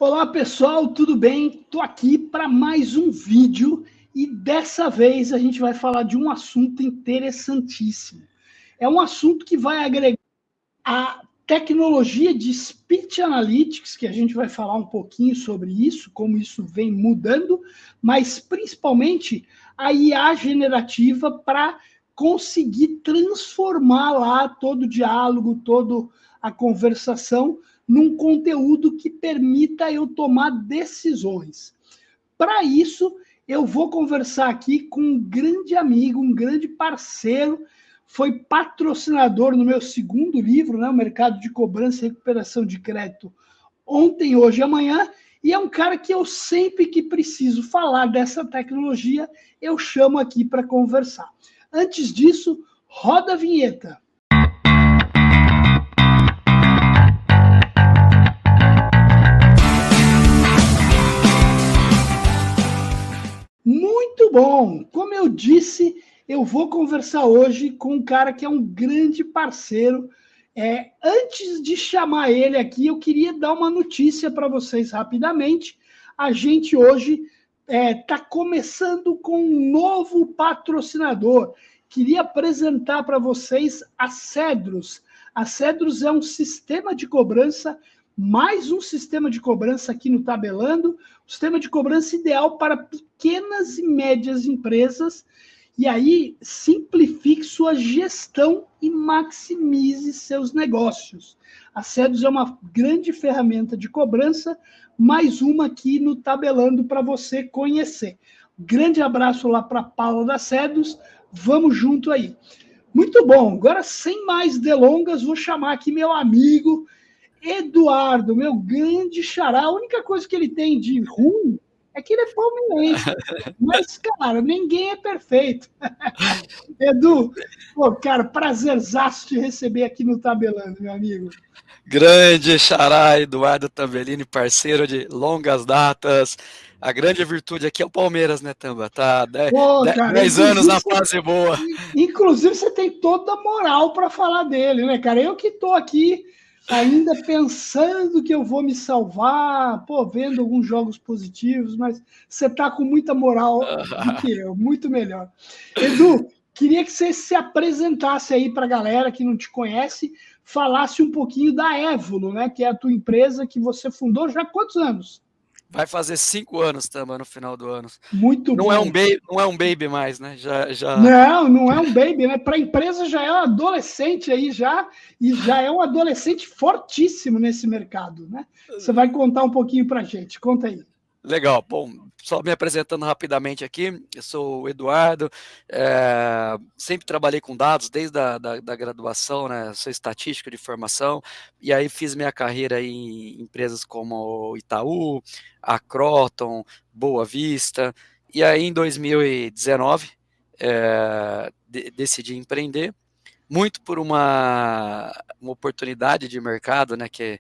Olá pessoal, tudo bem? Estou aqui para mais um vídeo e dessa vez a gente vai falar de um assunto interessantíssimo. É um assunto que vai agregar a tecnologia de Speech Analytics, que a gente vai falar um pouquinho sobre isso, como isso vem mudando, mas principalmente a IA generativa para conseguir transformar lá todo o diálogo, toda a conversação num conteúdo que permita eu tomar decisões. Para isso, eu vou conversar aqui com um grande amigo, um grande parceiro, foi patrocinador no meu segundo livro, né, o Mercado de Cobrança e Recuperação de Crédito, ontem, hoje e amanhã, e é um cara que eu sempre que preciso falar dessa tecnologia, eu chamo aqui para conversar. Antes disso, roda a vinheta. Muito bom! Como eu disse, eu vou conversar hoje com um cara que é um grande parceiro. Antes de chamar ele aqui, eu queria dar uma notícia para vocês rapidamente. A gente hoje está começando com um novo patrocinador. Queria apresentar para vocês a Cedrus. A Cedrus é um sistema de cobrança, mais um sistema de cobrança aqui no Tabelando, um sistema de cobrança ideal para pequenas e médias empresas, e aí simplifique sua gestão e maximize seus negócios. A Cedrus é uma grande ferramenta de cobrança, mais uma aqui no Tabelando para você conhecer. Grande abraço lá para a Paula da Cedrus, vamos junto aí. Muito bom, agora sem mais delongas, vou chamar aqui meu amigo Eduardo, meu grande xará. A única coisa que ele tem de ruim é que ele é palmeirense. Mas, cara, ninguém é perfeito. Edu, pô, cara, prazerzaço te receber aqui no Tabelando, meu amigo. Grande xará, Eduardo Tambellini, parceiro de longas datas. A grande virtude aqui é o Palmeiras, né, Tamba? Tá 10 anos na fase boa. Inclusive, você tem toda a moral para falar dele, né, cara? Eu que estou aqui ainda pensando que eu vou me salvar, pô, vendo alguns jogos positivos, mas você tá com muita moral do que eu, muito melhor. Edu, queria que você se apresentasse aí para a galera que não te conhece, falasse um pouquinho da Évolo, né, que é a tua empresa que você fundou já há quantos anos? Vai fazer 5 anos, Tamba, no final do ano. Muito não bom. Não é um baby mais, né? Não é um baby, né? Para a empresa já é um adolescente aí já, e já é um adolescente fortíssimo nesse mercado, né? Você vai contar um pouquinho para a gente, conta aí. Legal, bom, só me apresentando rapidamente aqui, eu sou o Eduardo, sempre trabalhei com dados desde da graduação, né, sou estatístico de formação, e aí fiz minha carreira em empresas como Itaú, a Croton, Boa Vista, e aí em 2019 decidi empreender, muito por uma oportunidade de mercado, né, que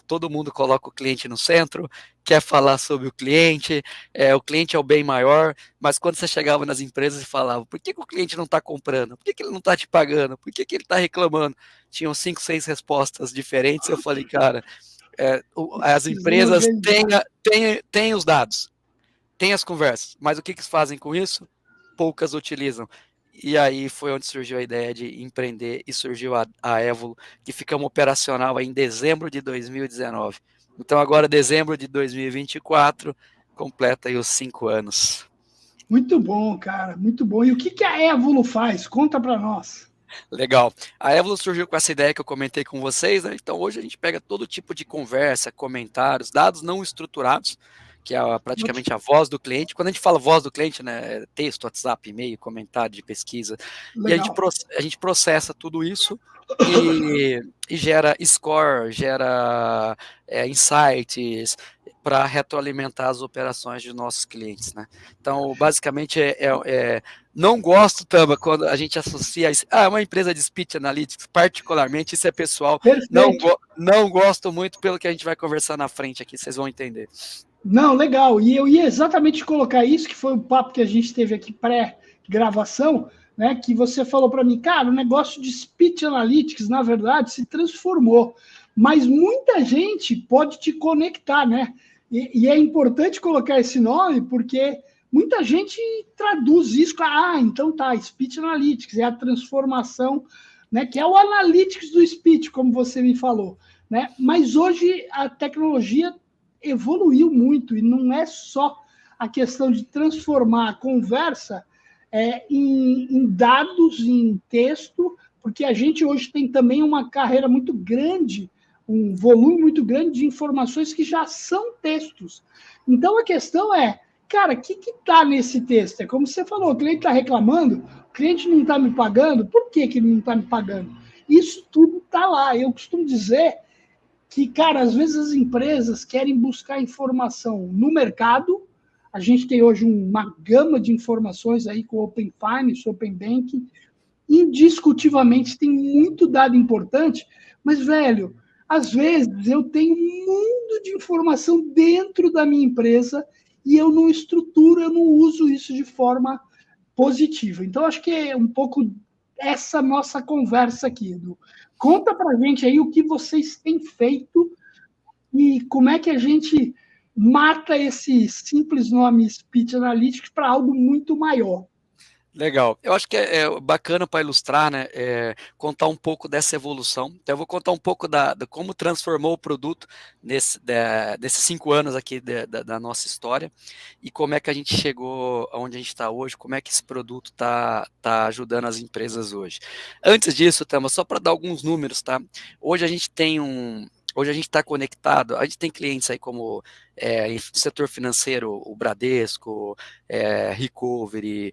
todo mundo coloca o cliente no centro, quer falar sobre o cliente é o bem maior, mas quando você chegava nas empresas e falava, por que o cliente não está comprando? Por que ele não está te pagando? Por que ele está reclamando? Tinham 5, 6 respostas diferentes, eu falei, cara, as empresas têm os dados, têm as conversas, mas o que eles fazem com isso? Poucas utilizam. E aí foi onde surgiu a ideia de empreender e surgiu a Évolo, que ficamos operacional em dezembro de 2019. Então agora, dezembro de 2024, completa aí os 5 anos. Muito bom, cara, muito bom. E o que a Évolo faz? Conta para nós. Legal. A Évolo surgiu com essa ideia que eu comentei com vocês, né? Então hoje a gente pega todo tipo de conversa, comentários, dados não estruturados, que é praticamente a voz do cliente. Quando a gente fala voz do cliente, né, texto, WhatsApp, e-mail, comentário de pesquisa, legal. E a gente processa tudo isso e gera score, gera insights para retroalimentar as operações de nossos clientes, né? Então, basicamente, não gosto, Tamba, quando a gente associa isso. Uma empresa de Speech Analytics, particularmente, isso é pessoal. Não gosto muito pelo que a gente vai conversar na frente aqui, vocês vão entender. Não, legal. E eu ia exatamente colocar isso, que foi o papo que a gente teve aqui pré-gravação, né? Que você falou para mim, cara, o negócio de Speech Analytics, na verdade, se transformou. mas muita gente pode te conectar, né? E é importante colocar esse nome porque muita gente traduz isso, então tá, Speech Analytics, é a transformação, né, que é o Analytics do Speech, como você me falou, né? Mas hoje a tecnologia evoluiu muito e não é só a questão de transformar a conversa em dados, em texto, porque a gente hoje tem também uma carreira muito grande, um volume muito grande de informações que já são textos. Então a questão é, cara, o que está nesse texto? É como você falou, o cliente está reclamando, o cliente não está me pagando, por que ele não está me pagando? Isso tudo está lá. Eu costumo dizer que, cara, às vezes as empresas querem buscar informação no mercado. A gente tem hoje uma gama de informações aí com Open Finance, Open Banking. Indiscutivelmente tem muito dado importante, mas, velho, às vezes eu tenho um mundo de informação dentro da minha empresa e eu não estruturo, eu não uso isso de forma positiva. Então, acho que é um pouco essa nossa conversa aqui, Edu. Conta pra gente aí o que vocês têm feito e como é que a gente mata esse simples nome Speech Analytics para algo muito maior. Legal. Eu acho que é bacana para ilustrar, né? Contar um pouco dessa evolução. Então, eu vou contar um pouco de como transformou o produto nesses 5 anos aqui da nossa história e como é que a gente chegou aonde a gente está hoje, como é que esse produto tá ajudando as empresas hoje. Antes disso, Tama, só para dar alguns números, tá? Hoje a gente tem Hoje a gente está conectado, a gente tem clientes aí como setor financeiro, o Bradesco, Recovery,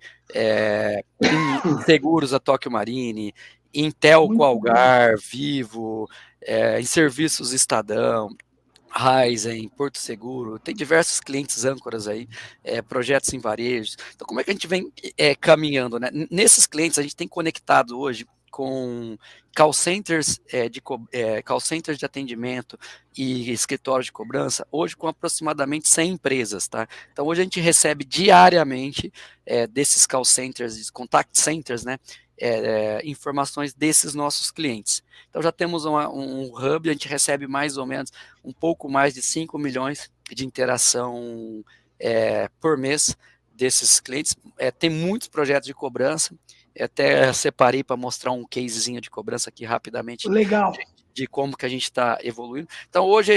em seguros a Tóquio Marine, Intel com Algar, Vivo, em serviços Estadão, Raizen, Porto Seguro, tem diversos clientes âncoras aí, projetos em varejos. Então, como é que a gente vem caminhando, né? Nesses clientes, a gente tem conectado hoje com call centers, call centers de atendimento e escritório de cobrança, hoje com aproximadamente 100 empresas, tá? Então, hoje a gente recebe diariamente desses call centers, contact centers, né? Informações desses nossos clientes. Então, já temos um hub, a gente recebe mais ou menos um pouco mais de 5 milhões de interação por mês desses clientes. Tem muitos projetos de cobrança, até separei para mostrar um casezinho de cobrança aqui rapidamente. Legal. De como que a gente está evoluindo. Então, hoje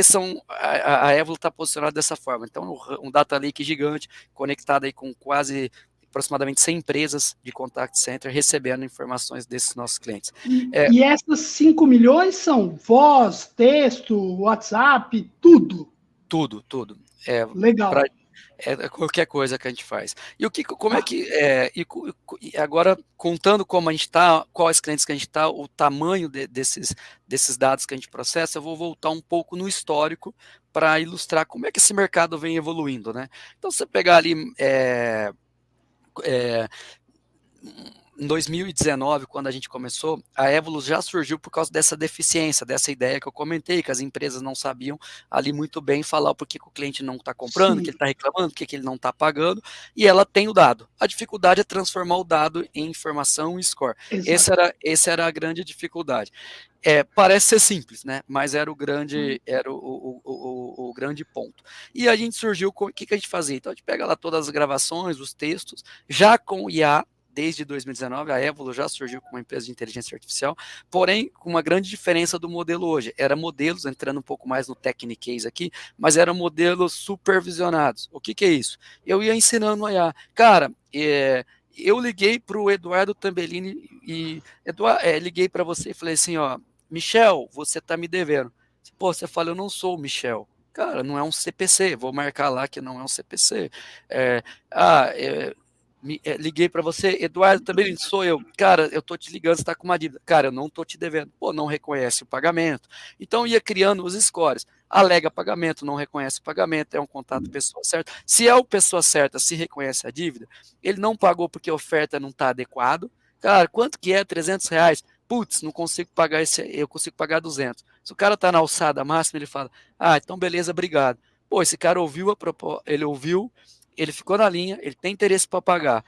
a Evolo está posicionada dessa forma. Então, um data lake gigante, conectado aí com quase aproximadamente 100 empresas de contact center recebendo informações desses nossos clientes. E essas 5 milhões são voz, texto, WhatsApp, tudo? Tudo. Legal. Qualquer coisa que a gente faz. E como é que e agora contando como a gente está, quais clientes que a gente está, o tamanho desses dados que a gente processa, eu vou voltar um pouco no histórico para ilustrar como é que esse mercado vem evoluindo, né? Então, se você pegar ali em 2019, quando a gente começou, a Evolus já surgiu por causa dessa deficiência, dessa ideia que eu comentei, que as empresas não sabiam ali muito bem falar por que o cliente não está comprando, que ele está reclamando, que ele não está pagando, e ela tem o dado. A dificuldade é transformar o dado em informação e score. Essa era a grande dificuldade. Parece ser simples, né? Mas era o grande ponto. E a gente surgiu com o que a gente fazia? Então a gente pega lá todas as gravações, os textos, já com IA. Desde 2019, a Evolo já surgiu como uma empresa de inteligência artificial, porém, com uma grande diferença do modelo hoje. Era modelos, entrando um pouco mais no Technicase aqui, mas eram modelos supervisionados. O que é isso? Eu ia ensinando a IA. Cara, eu liguei para o Eduardo Tambellini e liguei para você e falei assim, ó, Michel, você está me devendo. Pô, você fala, eu não sou o Michel. Cara, não é um CPC, vou marcar lá que não é um CPC. Liguei para você, Eduardo, também sou eu. Cara, eu tô te ligando, você tá com uma dívida. Cara, eu não tô te devendo. Pô, não reconhece o pagamento. Então ia criando os scores. Alega pagamento, não reconhece o pagamento, é um contato pessoa certa. Se é o pessoa certa, se reconhece a dívida, ele não pagou porque a oferta não está adequado. Cara, quanto que é? R$300? Putz, não consigo pagar eu consigo pagar 200. Se o cara tá na alçada máxima, ele fala, então beleza, obrigado. Pô, esse cara ouviu ele ouviu, ele ficou na linha, ele tem interesse para pagar.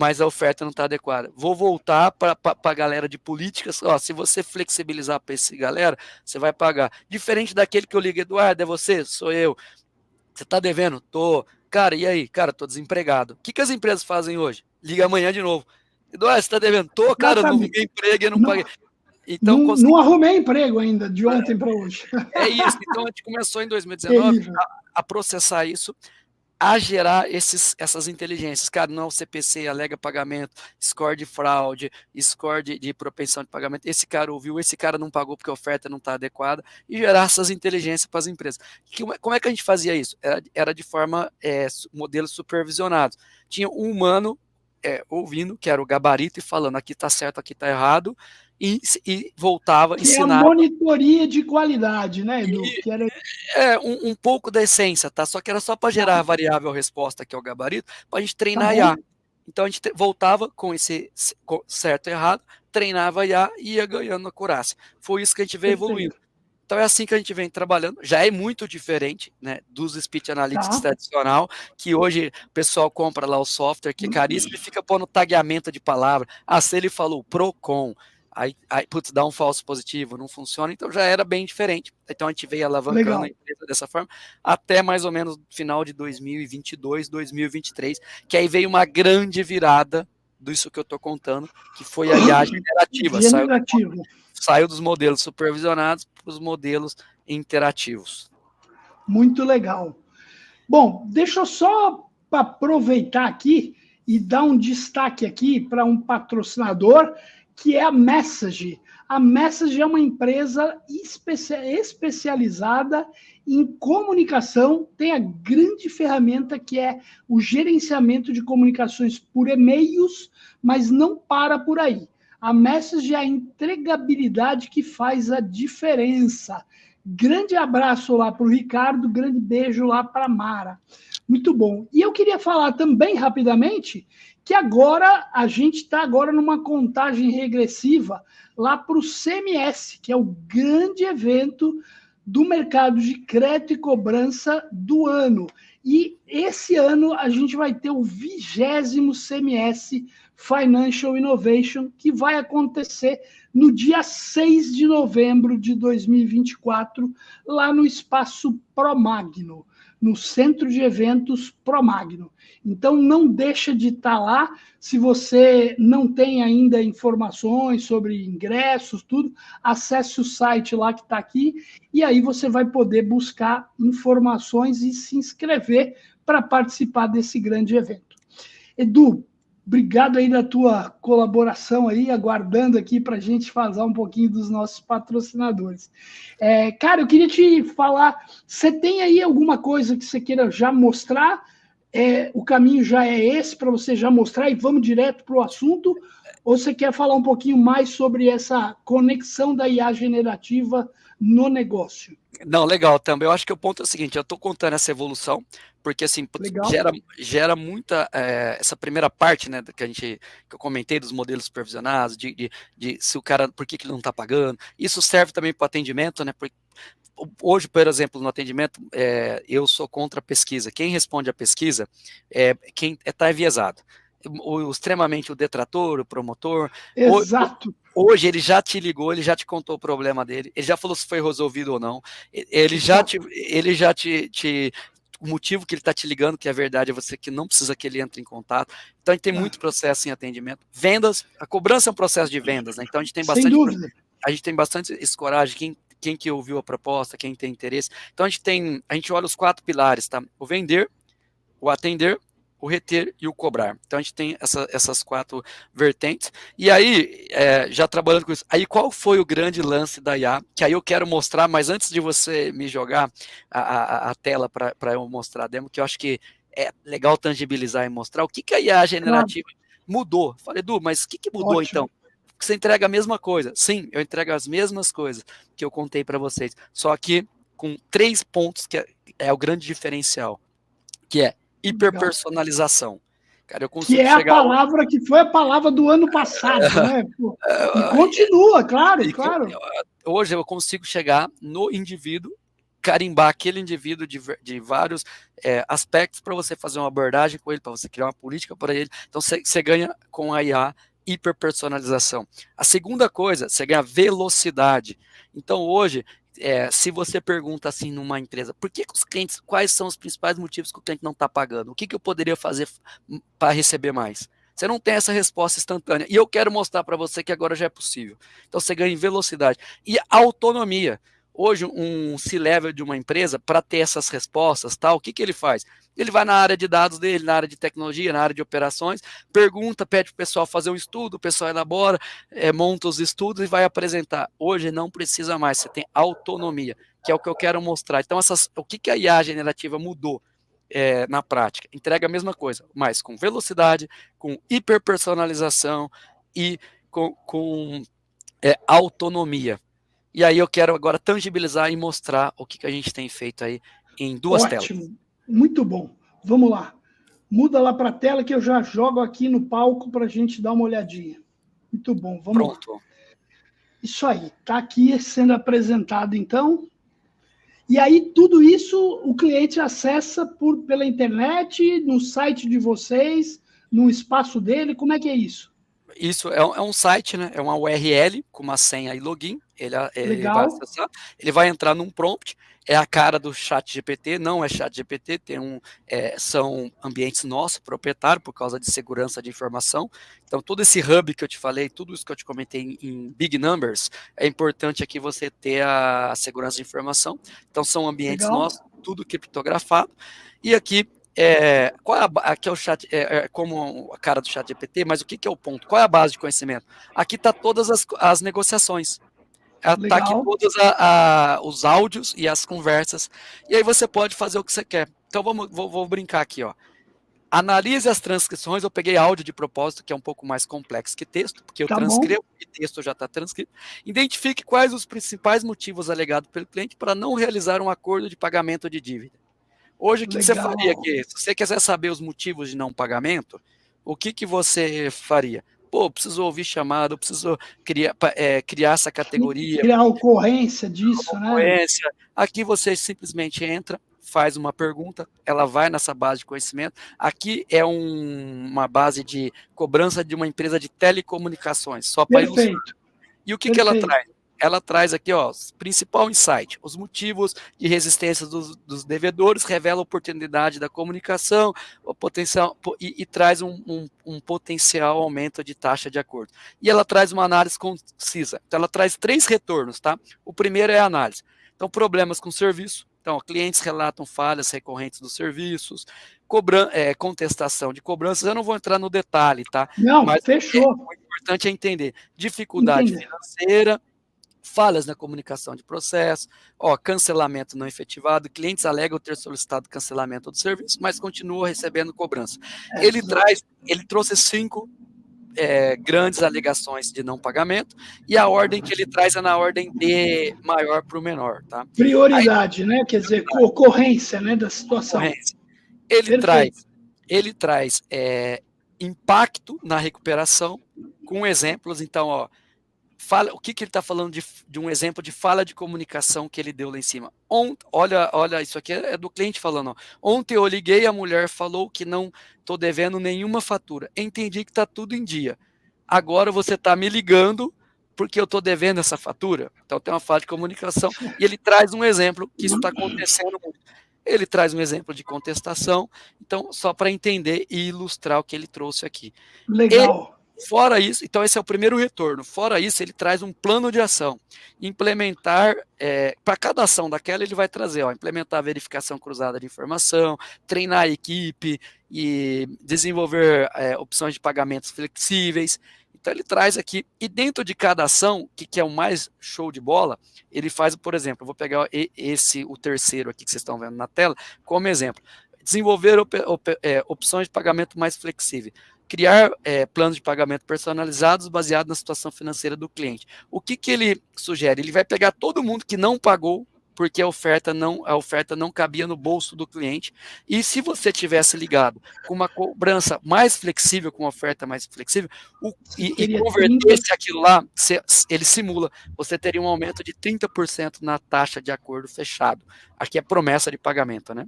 mas a oferta não está adequada. Vou voltar para a galera de políticas. Ó, se você flexibilizar para esse galera, você vai pagar. Diferente daquele que eu ligo, Eduardo, é você? Sou eu. Você está devendo? Tô. Cara, e aí? Cara, tô desempregado. O que as empresas fazem hoje? Liga amanhã de novo. Eduardo, você está devendo? Tô, cara, não arrumei emprego e não paguei. Então, não arrumei emprego ainda, de ontem para hoje. É isso. Então, a gente começou em 2019 a processar isso, a gerar essas inteligências. Cara, não é o CPC, alega pagamento, score de fraude, score de propensão de pagamento. Esse cara ouviu, esse cara não pagou porque a oferta não está adequada, e gerar essas inteligências para as empresas. Como é que a gente fazia isso? Era de forma, modelos supervisionados. Tinha um humano ouvindo, que era o gabarito, e falando, aqui está certo, aqui está errado, e voltava, ensinava. É a monitoria de qualidade, né, Edu? Que era... um pouco da essência, tá? Só que era só para gerar a variável resposta, que é o gabarito, para a gente treinar a IA. Então a gente voltava com esse certo e errado, treinava a IA e ia ganhando acurácia. Foi isso que a gente veio evoluindo. Então é assim que a gente vem trabalhando. Já é muito diferente, né, dos Speech Analytics tradicional, que hoje o pessoal compra lá o software, que é caríssimo, e fica pondo tagueamento de palavra. Ah, se ele falou Procon, aí putz, dá um falso positivo, não funciona, então já era bem diferente. Então a gente veio alavancando a empresa dessa forma, até mais ou menos final de 2022, 2023, que aí veio uma grande virada disso que eu estou contando, que foi a IA generativa. Saiu dos modelos supervisionados para os modelos interativos. Muito legal. Bom, deixa eu só aproveitar aqui e dar um destaque aqui para um patrocinador, que é a Message. A Message é uma empresa especializada em comunicação, tem a grande ferramenta que é o gerenciamento de comunicações por e-mails, mas não para por aí. A Message é a entregabilidade que faz a diferença. Grande abraço lá para o Ricardo, grande beijo lá para a Mara. Muito bom. E eu queria falar também, rapidamente, que agora a gente está agora numa contagem regressiva lá para o CMS, que é o grande evento do mercado de crédito e cobrança do ano. E esse ano a gente vai ter o 20º CMS Financial Innovation, que vai acontecer no dia 6 de novembro de 2024, lá no Espaço Promagno, no Centro de Eventos Promagno. Então, não deixa de estar lá. Se você não tem ainda informações sobre ingressos, tudo, acesse o site lá que está aqui, e aí você vai poder buscar informações e se inscrever para participar desse grande evento. Edu, obrigado aí da tua colaboração aí, aguardando aqui para a gente falar um pouquinho dos nossos patrocinadores. Cara, eu queria te falar, você tem aí alguma coisa que você queira já mostrar? O caminho já é esse para você já mostrar e vamos direto para o assunto? Ou você quer falar um pouquinho mais sobre essa conexão da IA generativa no negócio? Não, legal também. Eu acho que o ponto é o seguinte, eu estou contando essa evolução, porque assim, gera muita, essa primeira parte, né, que eu comentei dos modelos supervisionados, de se o cara, por que ele não está pagando. Isso serve também para o atendimento, né, porque hoje, por exemplo, no atendimento, eu sou contra a pesquisa. Quem responde à pesquisa é quem está enviesado. Extremamente o detrator, o promotor. Exato. Hoje ele já te ligou, ele já te contou o problema dele, ele já falou se foi resolvido ou não, ele já o motivo que ele está te ligando, que é verdade, é você que não precisa que ele entre em contato. Então a gente tem muito processo em atendimento. Vendas, a cobrança é um processo de vendas, né? Então a gente tem bastante. Sem dúvida. A gente tem bastante escoragem, quem que ouviu a proposta, quem tem interesse. Então a gente olha os 4 pilares, tá? O vender, o atender, o reter e o cobrar. Então a gente tem essas 4 vertentes. E aí, já trabalhando com isso, aí qual foi o grande lance da IA? Que aí eu quero mostrar, mas antes de você me jogar a tela para eu mostrar a demo, que eu acho que é legal tangibilizar e mostrar o que a IA generativa mudou. Falei, Edu, mas o que mudou então? Porque você entrega a mesma coisa. Sim, eu entrego as mesmas coisas que eu contei para vocês, só que com 3 pontos que é o grande diferencial, que é hiperpersonalização. Cara, eu consigo que é a palavra que foi a palavra do ano passado, né? E continua, claro. Hoje eu consigo chegar no indivíduo carimbar aquele indivíduo de vários aspectos para você fazer uma abordagem com ele, para você criar uma política para ele. Então, você ganha com a IA hiperpersonalização. A segunda coisa, você ganha velocidade. Então, hoje, se você pergunta assim numa empresa, por que os clientes, quais são os principais motivos que o cliente não está pagando? O que eu poderia fazer para receber mais? Você não tem essa resposta instantânea. E eu quero mostrar para você que agora já é possível. Então, você ganha em velocidade. E autonomia. Hoje, um C-level de uma empresa, para ter essas respostas, o que ele faz? Ele vai na área de dados dele, na área de tecnologia, na área de operações, pergunta, pede para o pessoal fazer um estudo, o pessoal elabora, monta os estudos e vai apresentar. Hoje não precisa mais, você tem autonomia, que é o que eu quero mostrar. Então, o que a IA generativa mudou na prática? Entrega a mesma coisa, mas com velocidade, com hiperpersonalização e com autonomia. E aí eu quero agora tangibilizar e mostrar o que a gente tem feito aí em duas telas. Ótimo, muito bom. Vamos lá. Muda lá para a tela que eu já jogo aqui no palco para a gente dar uma olhadinha. Muito bom, vamos Pronto. lá. Isso aí, está aqui sendo apresentado então. E aí tudo isso o cliente acessa pela internet, no site de vocês, no espaço dele, como é que é isso? Isso é um site, né? É uma URL com uma senha e login. Ele vai acessar, ele vai entrar num prompt. É a cara do ChatGPT, não é ChatGPT, são ambientes nossos, proprietários, por causa de segurança de informação. Então, todo esse hub que eu te falei, tudo isso que eu te comentei em big numbers, é importante aqui você ter a segurança de informação. Então, são ambientes nossos, tudo criptografado. E aqui aqui é o chat, como a cara do chat GPT, mas o que é o ponto? Qual é a base de conhecimento? Aqui está todas as negociações. Está aqui todos os áudios e as conversas. E aí você pode fazer o que você quer. Então vou brincar aqui, ó. Analise as transcrições. Eu peguei áudio de propósito, que é um pouco mais complexo que texto, porque eu transcrevo e texto já está transcrito. Identifique quais os principais motivos alegados pelo cliente para não realizar um acordo de pagamento de dívida. Hoje, o que você faria aqui? Se você quiser saber os motivos de não pagamento, o que você faria? Pô, preciso ouvir chamada, preciso criar essa categoria. Criar ocorrência disso, né? Aqui você simplesmente entra, faz uma pergunta, ela vai nessa base de conhecimento. Aqui é uma base de cobrança de uma empresa de telecomunicações, só para ilustrar. E o que ela traz? Ela traz aqui, ó, principal insight, os motivos de resistência dos devedores, revela a oportunidade da comunicação, o potencial, e traz um potencial aumento de taxa de acordo. E ela traz uma análise concisa. Então, ela traz 3 retornos, tá? O primeiro é a análise. Então, problemas com serviço. Então, ó, clientes relatam falhas recorrentes dos serviços, contestação de cobranças. Eu não vou entrar no detalhe, tá? Não, mas fechou. O importante é entender dificuldade financeira, falhas na comunicação de processo, cancelamento não efetivado, clientes alegam ter solicitado cancelamento do serviço, mas continuam recebendo cobrança. Ele trouxe 5 grandes alegações de não pagamento, e a ordem que ele traz é na ordem de maior para o menor. Tá? Prioridade, né? Quer dizer, ocorrência, né, da situação. Ele traz impacto na recuperação com exemplos. Então, o que ele está falando de um exemplo de falha de comunicação que ele deu lá em cima. Olha, isso aqui é do cliente falando. Ó. Ontem eu liguei, a mulher falou que não estou devendo nenhuma fatura. Entendi que está tudo em dia. Agora você está me ligando porque eu estou devendo essa fatura. Então tem uma falha de comunicação. E ele traz um exemplo que isso está acontecendo muito. Ele traz um exemplo de contestação. Então, só para entender e ilustrar o que ele trouxe aqui. Legal. Fora isso, então esse é o primeiro retorno. Fora isso, ele traz um plano de ação. Implementar, para cada ação daquela, ele vai trazer, implementar a verificação cruzada de informação, treinar a equipe e desenvolver opções de pagamentos flexíveis. Então ele traz aqui, e dentro de cada ação, que é o mais show de bola, ele faz, por exemplo, eu vou pegar o terceiro aqui que vocês estão vendo na tela, como exemplo. Desenvolver opções de pagamento mais flexíveis. Criar planos de pagamento personalizados baseados na situação financeira do cliente. O que ele sugere? Ele vai pegar todo mundo que não pagou porque a oferta não cabia no bolso do cliente. E se você tivesse ligado com uma cobrança mais flexível, com uma oferta mais flexível, e convertesse aquilo lá, ele simula, você teria um aumento de 30% na taxa de acordo fechado. Aqui é promessa de pagamento, né?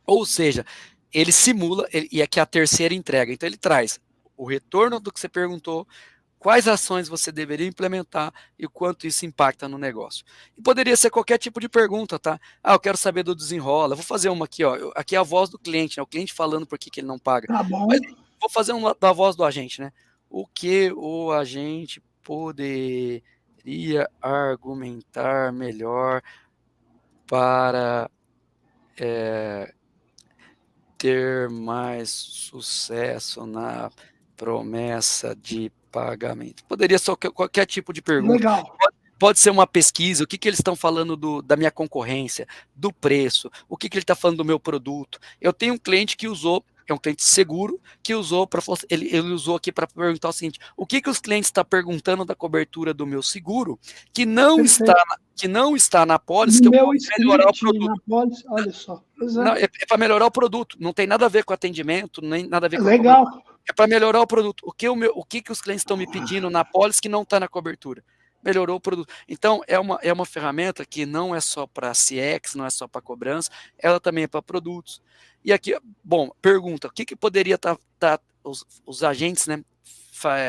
Ou seja, ele simula, e aqui é a terceira entrega. Então ele traz o retorno do que você perguntou, quais ações você deveria implementar e o quanto isso impacta no negócio. E poderia ser qualquer tipo de pergunta, tá? Eu quero saber do desenrola. Vou fazer uma aqui, ó. Aqui é a voz do cliente, né? O cliente falando por que ele não paga. Tá bom. Mas vou fazer uma da voz do agente, né? O que o agente poderia argumentar melhor para ter mais sucesso na promessa de pagamento? Poderia ser qualquer tipo de pergunta. Legal. Pode ser uma pesquisa, o que eles estão falando da minha concorrência, do preço, o que ele está falando do meu produto. Eu tenho um cliente que usou, é um cliente seguro, que usou para ele usou aqui para perguntar o seguinte: o que os clientes estão perguntando da cobertura do meu seguro que não está na apólice, que eu posso melhorar o produto. Na pólice, olha só. Não, é para melhorar o produto, não tem nada a ver com atendimento, nem nada a ver com legal. É para melhorar o produto. O que os clientes estão me pedindo na apólice que não está na cobertura? Melhorou o produto. Então, é uma ferramenta que não é só para CX, não é só para cobrança, ela também é para produtos. E aqui, bom, pergunta, o que poderia os agentes, né,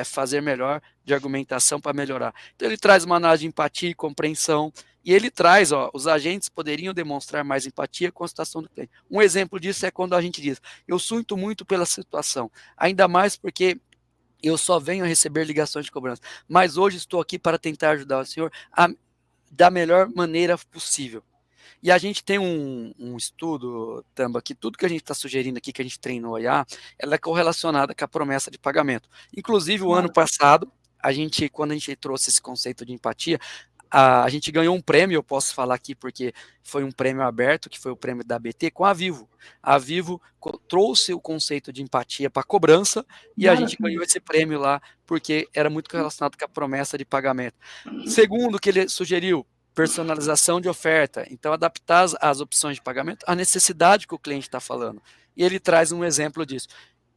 fazer melhor de argumentação para melhorar? Então, ele traz uma análise de empatia e compreensão, e ele traz, os agentes poderiam demonstrar mais empatia com a situação do cliente. Um exemplo disso é quando a gente diz: eu sinto muito pela situação, ainda mais porque eu só venho a receber ligações de cobrança, mas hoje estou aqui para tentar ajudar o senhor da melhor maneira possível. E a gente tem um estudo, Tamba, que tudo que a gente está sugerindo aqui, que a gente treinou a IA, ela é correlacionada com a promessa de pagamento. Inclusive, o ano passado, quando a gente trouxe esse conceito de empatia, a gente ganhou um prêmio, eu posso falar aqui porque foi um prêmio aberto, que foi o prêmio da ABT, com a Vivo. A Vivo trouxe o conceito de empatia para a cobrança e a gente ganhou esse prêmio lá porque era muito relacionado com a promessa de pagamento. Segundo, que ele sugeriu, personalização de oferta. Então, adaptar as opções de pagamento à necessidade que o cliente está falando. E ele traz um exemplo disso.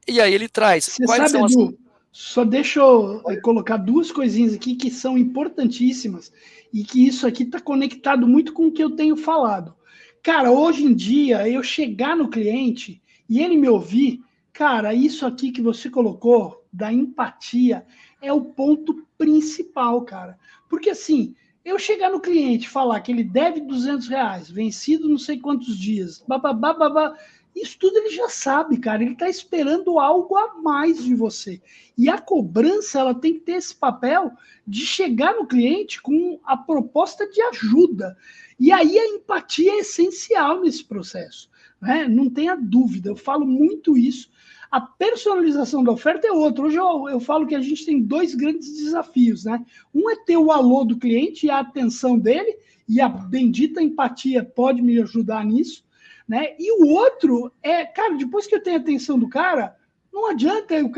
E aí ele traz... Você sabe, Edu, só deixa eu colocar duas coisinhas aqui que são importantíssimas e que isso aqui está conectado muito com o que eu tenho falado. Cara, hoje em dia, eu chegar no cliente e ele me ouvir, cara, isso aqui que você colocou, da empatia, é o ponto principal, cara. Porque assim, eu chegar no cliente e falar que ele deve R$200, vencido não sei quantos dias, babá, isso tudo ele já sabe, cara. Ele está esperando algo a mais de você. E a cobrança, ela tem que ter esse papel de chegar no cliente com a proposta de ajuda. E aí a empatia é essencial nesse processo, né? Não tenha dúvida. Eu falo muito isso. A personalização da oferta é outra. Hoje eu falo que a gente tem dois grandes desafios, né? Um é ter o alô do cliente e a atenção dele, e a bendita empatia pode me ajudar nisso. Né? E o outro é, cara, depois que eu tenho a atenção do cara, não adianta eu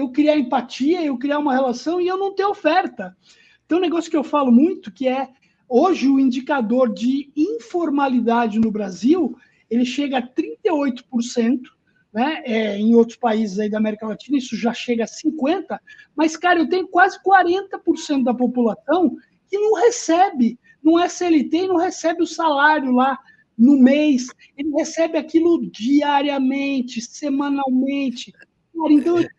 criar empatia, eu criar uma relação e eu não ter oferta. Tem um negócio que eu falo muito, que é, hoje o indicador de informalidade no Brasil, ele chega a 38%, né? Em outros países aí da América Latina isso já chega a 50%, mas, cara, eu tenho quase 40% da população que não recebe, não é CLT e não recebe o salário lá no mês, ele recebe aquilo diariamente, semanalmente. Então, eu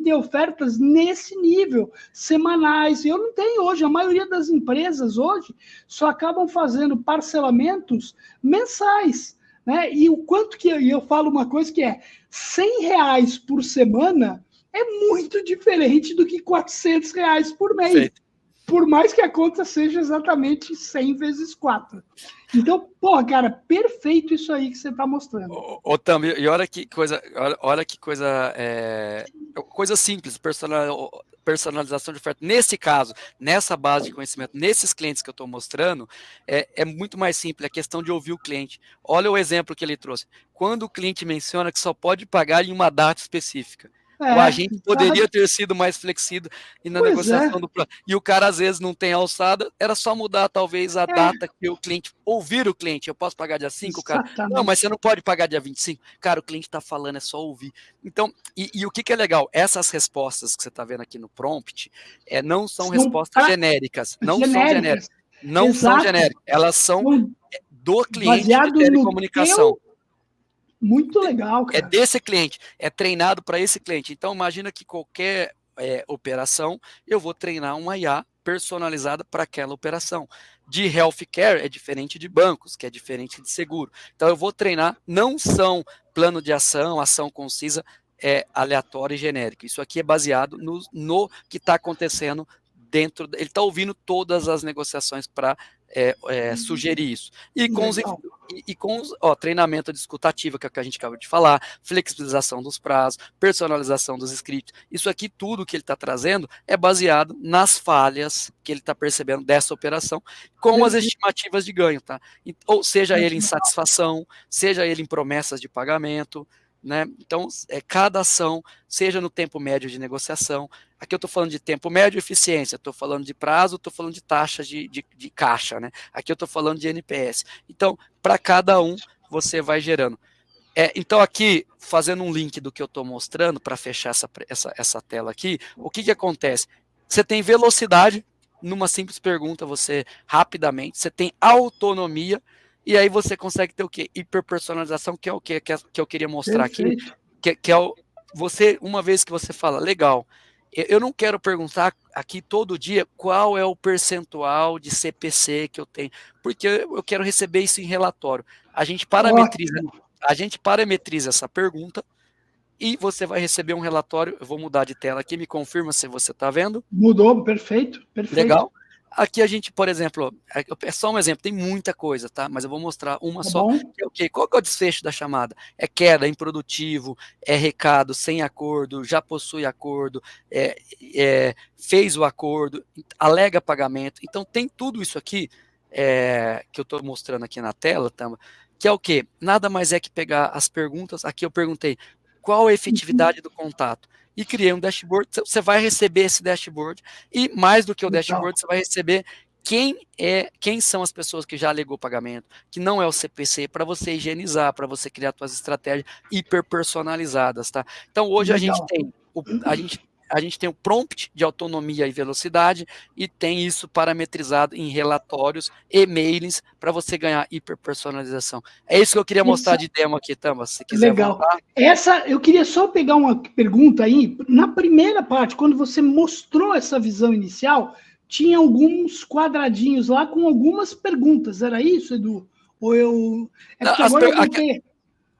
tenho ofertas nesse nível, semanais. Eu não tenho hoje, a maioria das empresas hoje só acabam fazendo parcelamentos mensais. Né? E o quanto que eu falo uma coisa que é R$100 por semana é muito diferente do que R$400 por mês. Feito. Por mais que a conta seja exatamente 100 vezes 4. Então, porra, cara, perfeito isso aí que você está mostrando. Tam, e olha que coisa, coisa simples, personalização de oferta. Nesse caso, nessa base de conhecimento, nesses clientes que eu estou mostrando, é muito mais simples, a questão de ouvir o cliente. Olha o exemplo que ele trouxe. Quando o cliente menciona que só pode pagar em uma data específica. O agente poderia ter sido mais flexível e na negociação do plano. E o cara, às vezes, não tem alçada, era só mudar, talvez, a data que o cliente, ouvir o cliente. Eu posso pagar dia 5, cara? Não, mas você não pode pagar dia 25. Cara, o cliente está falando, é só ouvir. Então, e o que é legal? Essas respostas que você está vendo aqui no prompt não são respostas genéricas. Não são genéricas. Não são genéricas. Elas são do cliente de telecomunicação. Muito legal, cara. É desse cliente, é treinado para esse cliente. Então, imagina que qualquer operação, eu vou treinar uma IA personalizada para aquela operação. De healthcare é diferente de bancos, que é diferente de seguro. Então, eu vou treinar, não são plano de ação, ação concisa, aleatório e genérico. Isso aqui é baseado no que está acontecendo dentro. Ele está ouvindo todas as negociações para sugerir isso. E com os treinamento de escutativa, que é o que a gente acabou de falar, flexibilização dos prazos, personalização dos scripts, isso aqui tudo que ele está trazendo é baseado nas falhas que ele está percebendo dessa operação, com as estimativas de ganho, tá? Ou seja ele em satisfação, seja ele em promessas de pagamento, né? Então, cada ação, seja no tempo médio de negociação, aqui eu estou falando de tempo médio e eficiência, estou falando de prazo, estou falando de taxa de caixa, né? Aqui eu estou falando de NPS. Então, para cada um, você vai gerando. Então, aqui, fazendo um link do que eu estou mostrando, para fechar essa tela aqui, o que acontece? Você tem velocidade, numa simples pergunta, você rapidamente, você tem autonomia, e aí você consegue ter o quê? Hiperpersonalização, que é o que eu queria mostrar aqui, que é você, uma vez que você fala, legal, eu não quero perguntar aqui todo dia qual é o percentual de CPC que eu tenho, porque eu quero receber isso em relatório. A gente parametriza essa pergunta e você vai receber um relatório. Eu vou mudar de tela aqui, me confirma se você está vendo. Mudou, perfeito. Legal. Aqui a gente, por exemplo, é só um exemplo, tem muita coisa, tá? Mas eu vou mostrar uma só. Qual que é o desfecho da chamada? É queda, improdutivo, é recado, sem acordo, já possui acordo, fez o acordo, alega pagamento. Então tem tudo isso aqui que eu estou mostrando aqui na tela, tá? Que é o quê? Nada mais é que pegar as perguntas. Aqui eu perguntei qual a efetividade do contato. E criei um dashboard, você vai receber esse dashboard, e mais do que o dashboard, você vai receber quem são as pessoas que já alegou pagamento, que não é o CPC, para você higienizar, para você criar suas estratégias hiper personalizadas, tá? Então hoje a gente tem o prompt de autonomia e velocidade e tem isso parametrizado em relatórios e mailings para você ganhar hiperpersonalização. É isso que eu queria mostrar de demo aqui, Tamba, se quiser voltar. Eu queria só pegar uma pergunta aí. Na primeira parte, quando você mostrou essa visão inicial, tinha alguns quadradinhos lá com algumas perguntas. Era isso, Edu? Ou eu...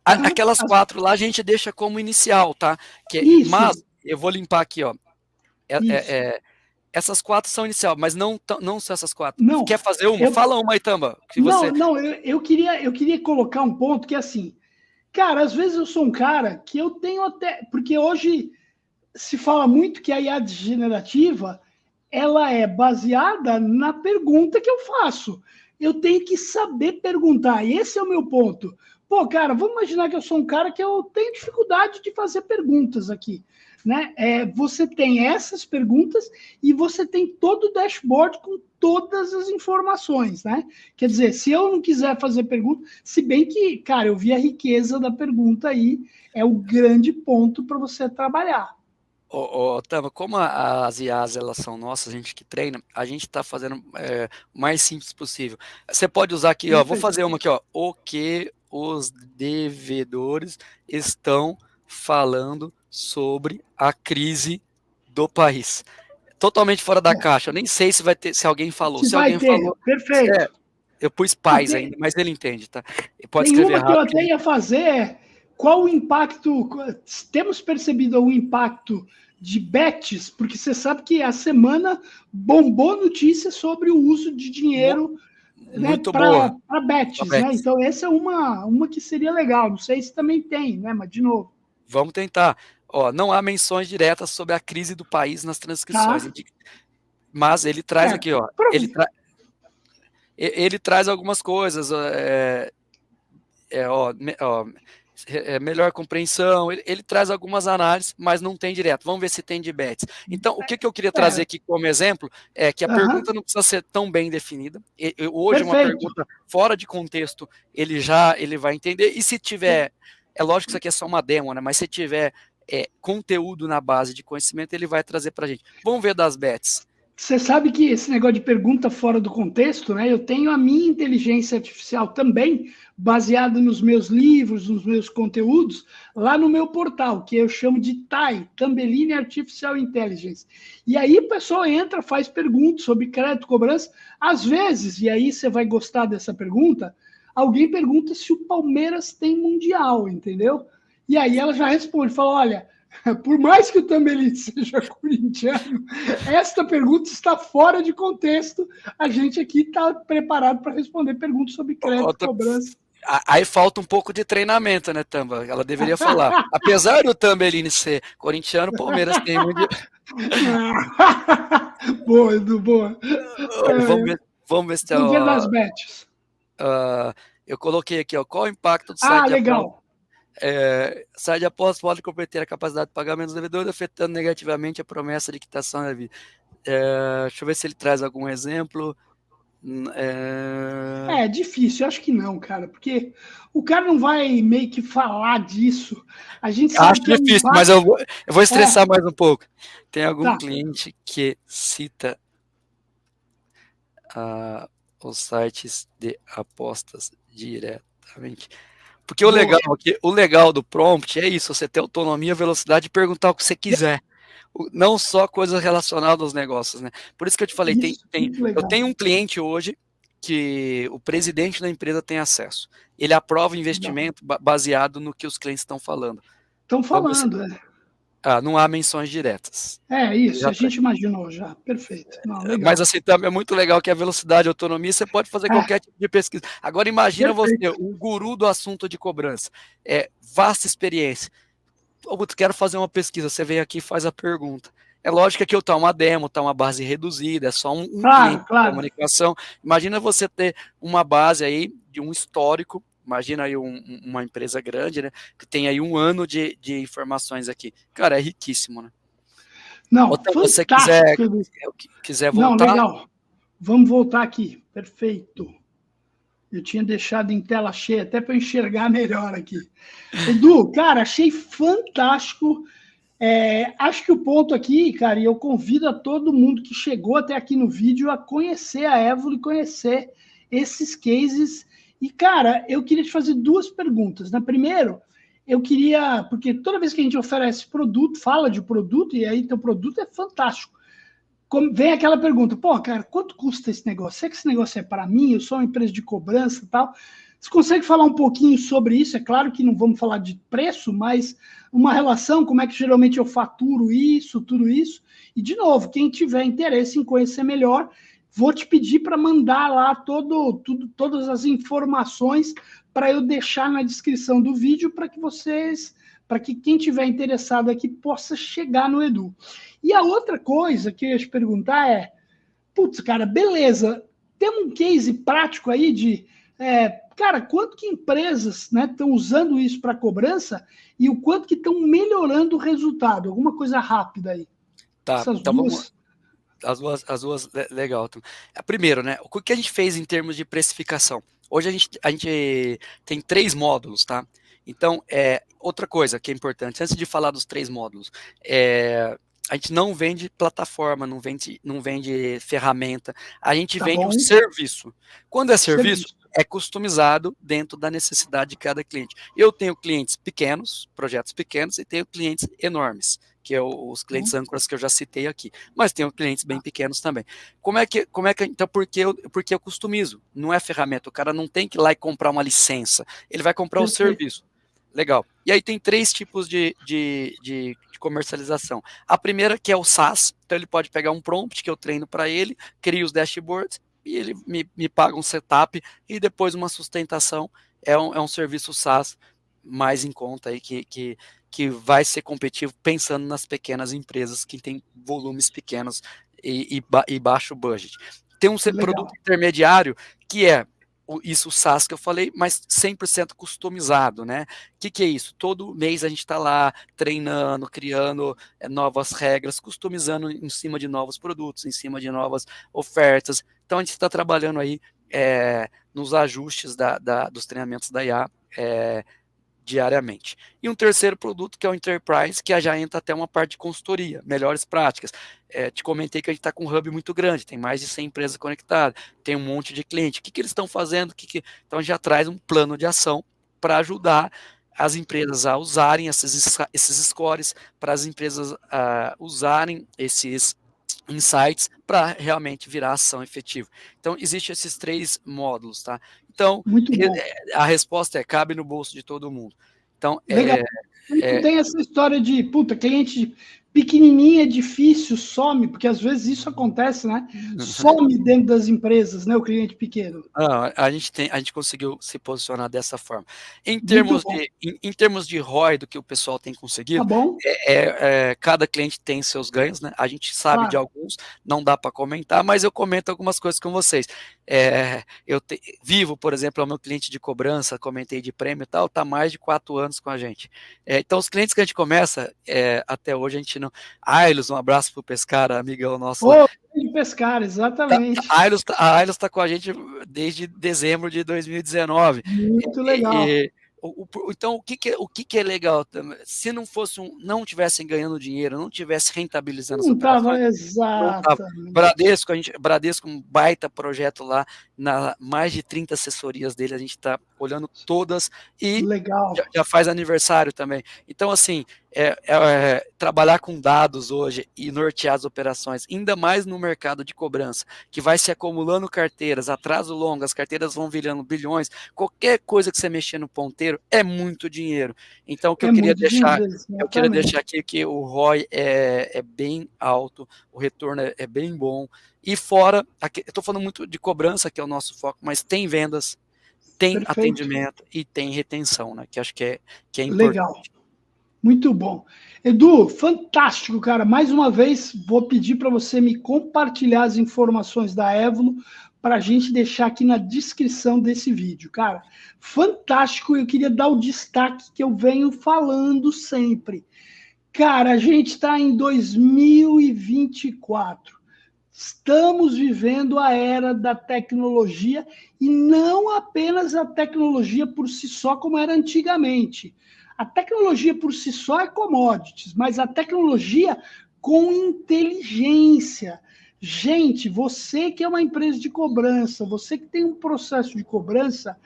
Aquelas 4 lá a gente deixa como inicial, tá? Mas eu vou limpar aqui, ó. Essas 4 são inicial, mas não são essas 4. Não, quer fazer uma? Fala uma aí, Tamba. Eu queria colocar um ponto que é assim, cara, às vezes eu sou um cara que eu tenho até... Porque hoje se fala muito que a IA generativa, ela é baseada na pergunta que eu faço. Eu tenho que saber perguntar, e esse é o meu ponto. Pô, cara, vamos imaginar que eu sou um cara que eu tenho dificuldade de fazer perguntas aqui, né? Você tem essas perguntas e você tem todo o dashboard com todas as informações, né? Quer dizer, se eu não quiser fazer pergunta, se bem que, cara, eu vi a riqueza da pergunta aí, é o grande ponto para você trabalhar. Tama, como as IAs elas são nossas, a gente que treina, a gente está fazendo o mais simples possível. Você pode usar aqui, ó, vou fazer uma aqui, ó, o que os devedores estão falando sobre a crise do país. Totalmente fora da caixa. Eu nem sei se vai ter, se alguém falou. Se alguém falou, perfeito. Eu pus paz ainda, mas ele entende, tá? Pode escrever errado. Que eu até ia fazer qual o impacto. Temos percebido o impacto de bets, porque você sabe que a semana bombou notícias sobre o uso de dinheiro para bets, né? Então, essa é uma que seria legal. Não sei se também tem, né? Mas, de novo. Vamos tentar. Ó, não há menções diretas sobre a crise do país nas transcrições. Tá. Mas ele traz aqui, ó. Ele traz algumas coisas. melhor compreensão, ele traz algumas análises, mas não tem direto. Vamos ver se tem de bets. Então, o que eu queria trazer aqui como exemplo é que a pergunta não precisa ser tão bem definida. Hoje, uma pergunta fora de contexto, ele vai entender. E se tiver, é lógico que isso aqui é só uma demo, né? Mas se tiver conteúdo na base de conhecimento, ele vai trazer para a gente. Vamos ver das bets. Você sabe que esse negócio de pergunta fora do contexto, né? Eu tenho a minha inteligência artificial também, baseada nos meus livros, nos meus conteúdos, lá no meu portal, que eu chamo de TAI, Tambellini Artificial Intelligence. E aí o pessoal entra, faz perguntas sobre crédito, cobrança. Às vezes, e aí você vai gostar dessa pergunta, alguém pergunta se o Palmeiras tem Mundial, entendeu? E aí ela já responde, fala, olha, por mais que o Tambellini seja corintiano, esta pergunta está fora de contexto. A gente aqui está preparado para responder perguntas sobre crédito e cobrança. Aí falta um pouco de treinamento, né, Tamba? Ela deveria falar. Apesar do Tambellini ser corintiano, o Palmeiras tem Mundial. Boa, Edu, boa. Vamos ver se Vamos ver das bets. Eu coloquei aqui, ó, qual o impacto do site legal. Site de apostas pode comprometer a capacidade de pagamento dos devedores, afetando negativamente a promessa de quitação da vida. Deixa eu ver se ele traz algum exemplo. É difícil, eu acho que não, cara, porque o cara não vai meio que falar disso. A gente sabe que é difícil, mas eu vou estressar mais um pouco. Tem algum cliente que cita os sites de apostas diretamente? Porque o legal do prompt é isso, você ter autonomia, velocidade e perguntar o que você quiser. Não só coisas relacionadas aos negócios, né? Por isso que eu te falei, eu tenho um cliente hoje que o presidente da empresa tem acesso. Ele aprova o investimento baseado no que os clientes estão falando. Estão falando, não há menções diretas. Isso, a gente imaginou já. Perfeito. Não, legal. Mas assim, também é muito legal que a velocidade e a autonomia, você pode fazer qualquer tipo de pesquisa. Agora imagina você, um guru do assunto de cobrança. Vasta experiência. Quero fazer uma pesquisa, você vem aqui e faz a pergunta. É lógico que aqui está uma demo, está uma base reduzida, é só um cliente de comunicação. Imagina você ter uma base aí de um histórico, imagina aí uma empresa grande, né, que tem aí 1 ano de informações aqui. Cara, é riquíssimo, né? Não, se você quiser Não, voltar... legal. Vamos voltar aqui. Perfeito. Eu tinha deixado em tela cheia até para enxergar melhor aqui. Edu, cara, achei fantástico. Acho que o ponto aqui, cara, e eu convido a todo mundo que chegou até aqui no vídeo a conhecer a Evoli, conhecer esses cases. E, cara, eu queria te fazer 2 perguntas. Primeiro, eu queria, porque toda vez que a gente oferece produto, fala de produto, e aí teu produto é fantástico. Vem aquela pergunta, pô, cara, quanto custa esse negócio? Será que esse negócio é para mim? Eu sou uma empresa de cobrança e tal. Você consegue falar um pouquinho sobre isso? É claro que não vamos falar de preço, mas uma relação, como é que geralmente eu faturo isso, tudo isso. E, de novo, quem tiver interesse em conhecer melhor, vou te pedir para mandar lá todas as informações para eu deixar na descrição do vídeo para que quem tiver interessado aqui possa chegar no Edu. E a outra coisa que eu ia te perguntar é, putz, cara, beleza, tem um case prático aí de, cara, quanto que empresas estão usando isso para cobrança e o quanto que estão melhorando o resultado? Alguma coisa rápida aí. Tá, então vamos... As duas, legal. Primeiro, né, o que a gente fez em termos de precificação? Hoje a gente tem 3 módulos, tá? Então, outra coisa que é importante, antes de falar dos 3 módulos, a gente não vende plataforma, não vende ferramenta, a gente vende um serviço. Quando é serviço, é customizado dentro da necessidade de cada cliente. Eu tenho clientes pequenos, projetos pequenos, e tenho clientes enormes, que é os clientes âncoras que eu já citei aqui. Mas tenho clientes bem pequenos também. Então, por que eu customizo? Não é ferramenta, o cara não tem que ir lá e comprar uma licença, ele vai comprar o serviço. Legal. E aí tem 3 tipos de comercialização. A primeira que é o SaaS, então ele pode pegar um prompt que eu treino para ele, cria os dashboards, e ele me paga um setup e depois uma sustentação. É um serviço SaaS mais em conta aí que vai ser competitivo pensando nas pequenas empresas que têm volumes pequenos e baixo budget. Tem um produto intermediário que isso, o SaaS que eu falei, mas 100% customizado, né? O que é isso? Todo mês a gente está lá treinando, criando novas regras, customizando em cima de novos produtos, em cima de novas ofertas. Então a gente está trabalhando aí nos ajustes dos treinamentos da IA diariamente. E um terceiro produto que é o Enterprise, que já entra até uma parte de consultoria, melhores práticas. Te comentei que a gente está com um hub muito grande, tem mais de 100 empresas conectadas, tem um monte de cliente. O que eles estão fazendo? Então, a gente já traz um plano de ação para ajudar as empresas a usarem esses scores, para as empresas usarem esses insights para realmente virar ação efetiva. Então, existem esses 3 módulos, tá? Então, a resposta cabe no bolso de todo mundo. Então, legal. Não tem essa história de, cliente pequenininho, difícil, some, porque às vezes isso acontece, né? Some dentro das empresas, né? O cliente pequeno. A gente conseguiu se posicionar dessa forma. Em termos de ROI, do que o pessoal tem conseguido, tá bom. Cada cliente tem seus ganhos, né? A gente sabe de alguns, não dá para comentar, mas eu comento algumas coisas com vocês. Vivo, por exemplo, é o meu cliente de cobrança, comentei de prêmio e tal, está mais de 4 anos com a gente. Então, os clientes que a gente começa, até hoje a gente não... Ailos, um abraço pro Pescara, amigão nosso. De Pescara, exatamente. A Ailos está com a gente desde dezembro de 2019. Muito legal. Então, o que é legal? Se não tivessem ganhando dinheiro, não tivesse rentabilizando as operações, exatamente. Bradesco, um baita projeto lá, mais de 30 assessorias dele, a gente está olhando todas e já faz aniversário também. Então, assim, trabalhar com dados hoje e nortear as operações, ainda mais no mercado de cobrança, que vai se acumulando carteiras, atraso longo, as carteiras vão virando bilhões, qualquer coisa que você mexer no ponteiro é muito dinheiro. Então, o que eu queria deixar aqui é que o ROI é bem alto, o retorno é bem bom, e fora, eu estou falando muito de cobrança, que é o nosso foco, mas tem vendas, tem atendimento e tem retenção, né? Que acho que é importante. Legal. Muito bom. Edu, fantástico, cara. Mais uma vez, vou pedir para você me compartilhar as informações da Évolo para a gente deixar aqui na descrição desse vídeo. Cara, fantástico. Eu queria dar o destaque que eu venho falando sempre. Cara, a gente está em 2024. Estamos vivendo a era da tecnologia e não apenas a tecnologia por si só, como era antigamente. A tecnologia por si só é commodities, mas a tecnologia com inteligência. Gente, você que é uma empresa de cobrança, você que tem um processo de cobrança,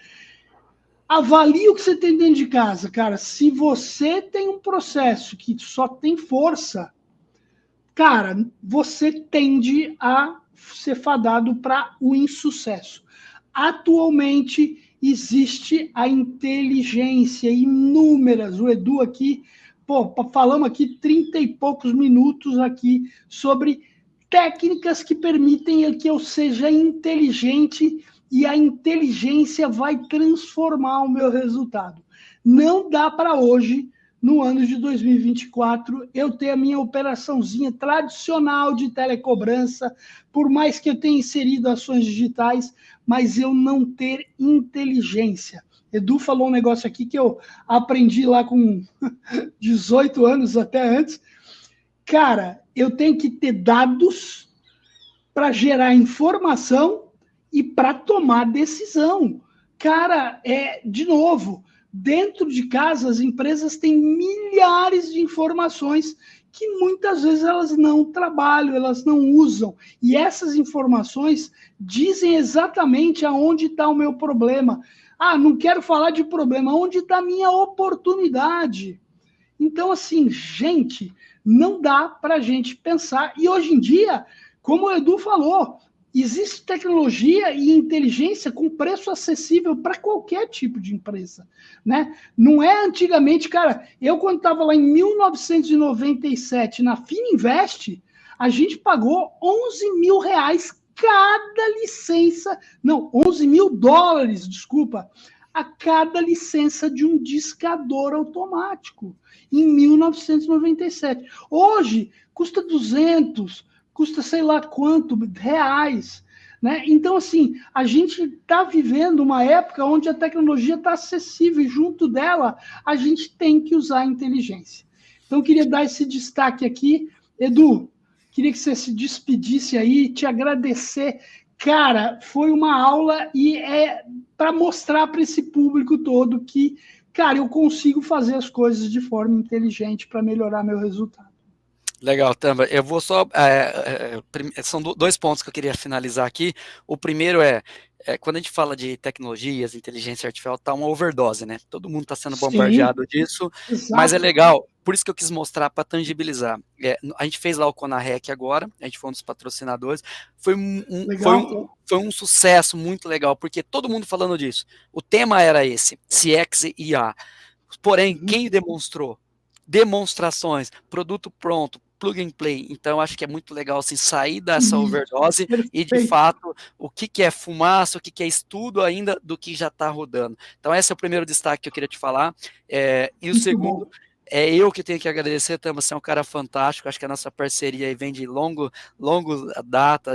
avalie o que você tem dentro de casa, cara. Se você tem um processo que só tem força, cara, você tende a ser fadado para o insucesso. Atualmente, existe a inteligência, inúmeras. O Edu aqui, falamos aqui 30 e poucos minutos aqui sobre técnicas que permitem que eu seja inteligente e a inteligência vai transformar o meu resultado. Não dá para hoje, no ano de 2024, eu ter a minha operaçãozinha tradicional de telecobrança, por mais que eu tenha inserido ações digitais, mas eu não ter inteligência. Edu falou um negócio aqui que eu aprendi lá com 18 anos, até antes. Cara, eu tenho que ter dados para gerar informação e para tomar decisão. Cara, de novo, dentro de casa, as empresas têm milhares de informações que muitas vezes elas não trabalham, elas não usam. E essas informações dizem exatamente aonde está o meu problema. Ah, não quero falar de problema, onde está a minha oportunidade? Então, assim, gente, não dá para a gente pensar. E hoje em dia, como o Edu falou, existe tecnologia e inteligência com preço acessível para qualquer tipo de empresa, né? Não é antigamente, cara, eu quando estava lá em 1997 na Fininvest, a gente pagou 11 mil reais cada licença, não, 11 mil dólares, desculpa, a cada licença de um discador automático, em 1997. Hoje, custa 200, custa sei lá quanto reais. né? Então, assim, a gente está vivendo uma época onde a tecnologia está acessível e junto dela a gente tem que usar a inteligência. Então, eu queria dar esse destaque aqui. Edu, queria que você se despedisse aí, te agradecer. Cara, foi uma aula e é para mostrar para esse público todo que, cara, eu consigo fazer as coisas de forma inteligente para melhorar meu resultado. Legal, Tamba. Eu vou só. São dois pontos que eu queria finalizar aqui. O primeiro quando a gente fala de tecnologias, inteligência artificial, tá uma overdose, né? Todo mundo está sendo Sim, bombardeado disso, mas é exato. legal. Por isso que eu quis mostrar para tangibilizar. A gente fez lá o Conarec agora, a gente foi um dos patrocinadores. Foi Legal. foi um sucesso muito legal, porque todo mundo falando disso. O tema era esse: CX e IA. Porém, quem demonstrou? Demonstrações, produto pronto, plug and play. Então, acho que é muito legal assim, sair dessa overdose e, de Perfeito. fato, o que é fumaça, o que é estudo ainda do que já está rodando. Então, esse é o primeiro destaque que eu queria te falar. E o Muito segundo, bom. é eu que tenho que agradecer, Tama, você é um cara fantástico, acho que a nossa parceria aí vem de longo data,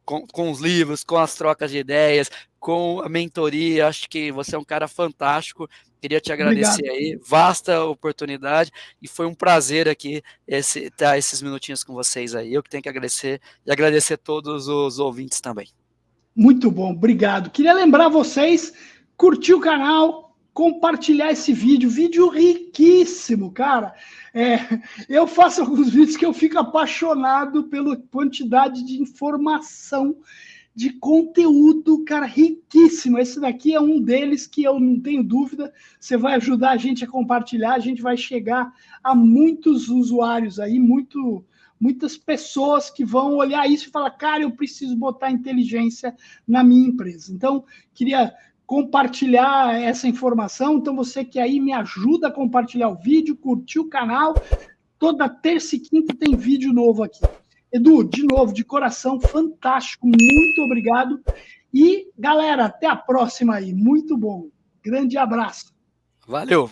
com os livros, com as trocas de ideias, com a mentoria, acho que você é um cara fantástico, queria te Obrigado. agradecer aí, vasta oportunidade, e foi um prazer aqui estar esses minutinhos com vocês aí, eu que tenho que agradecer, e agradecer a todos os ouvintes também. Muito bom, obrigado. Queria lembrar vocês, curtir o canal, compartilhar esse vídeo riquíssimo, cara. Eu faço alguns vídeos que eu fico apaixonado pela quantidade de informação, de conteúdo, cara, riquíssimo. Esse daqui é um deles que eu não tenho dúvida, você vai ajudar a gente a compartilhar, a gente vai chegar a muitos usuários aí, muitas pessoas que vão olhar isso e falar, cara, eu preciso botar inteligência na minha empresa. Então, queria compartilhar essa informação. Então, você que aí me ajuda a compartilhar o vídeo, curtir o canal. Toda terça e quinta tem vídeo novo aqui. Edu, de novo, de coração, fantástico, muito obrigado. E, galera, até a próxima aí. Muito bom. Grande abraço. Valeu!